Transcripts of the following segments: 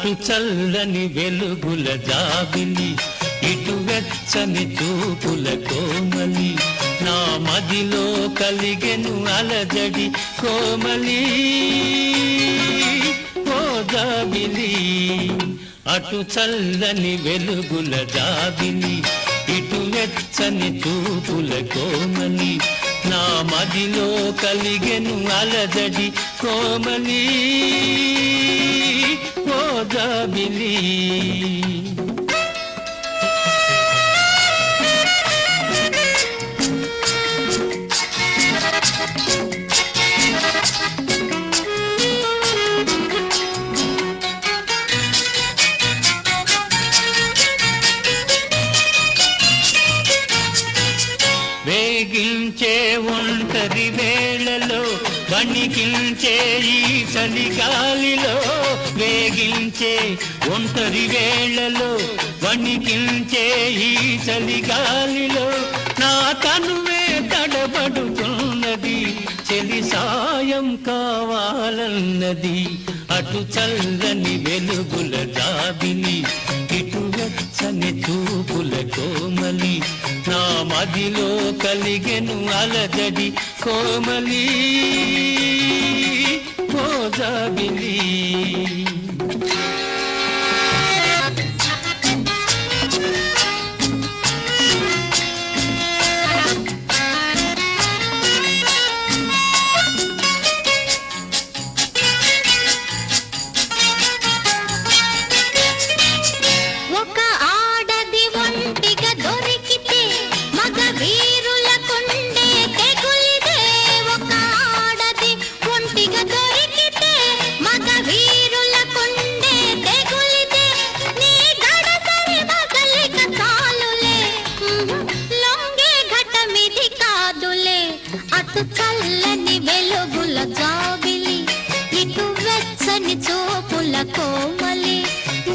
అటు చల్లని వెలుగుల జాబిలి, ఇటు వెచ్చని చూపుల కోమలి, నా మదిలో కలిగెను అలజడి కోమలి ఓ జాబిలి. అటు చల్లని వెలుగుల జాబిలి, ఇటు వెచ్చని చూపుల కోమలి, నా మదిలో కలిగెను అలజడి కోమలి ఓ జాబిలి. వేగించే ఒంటరి వేళలో, వణికించే ఈ చలిగాలిలో, వేగించే ఒంటరి వేళలో, వణికించే ఈ చలిగాలిలో, నా తనువే తడబడుతున్నది, చెలి సాయం కావాలన్నది. అటు చల్లని వెలుగుల జాబిలి, ఇటు వెచ్చని చూపుల కోమలి, నా మదిలో కలిగెను అలజడి కోమలి ఓ జాబిలి. అటు చల్లని వెలుగుల జాబిలి, ఇటు వెచ్చని చూపుల కోమలి,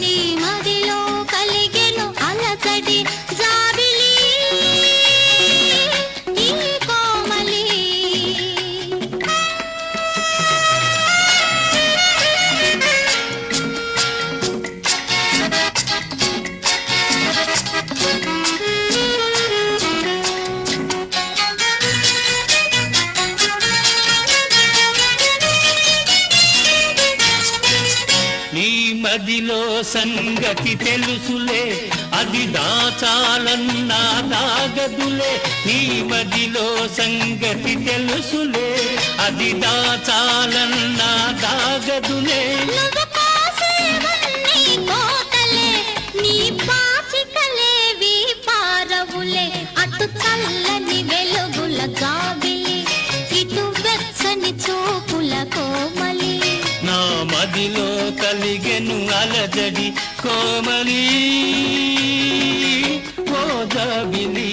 నీ మదిలో కలిగెను అలజడి జాబిలి ఈ కోమలి. మదిలో సంగతి తెలుసులే, అది దాచాలన్నా దాగదులే, నీ మదిలో సంగతి తెలుసులే, అది దాచాలన్నా దాగదులే. అటు చల్లని వెలుగుల జాబిలి, ఇటు వెచ్చని చూపుల కోమలి, నా మదిలో కలిగెను అలజడి కోమలి ఓ జాబిలి.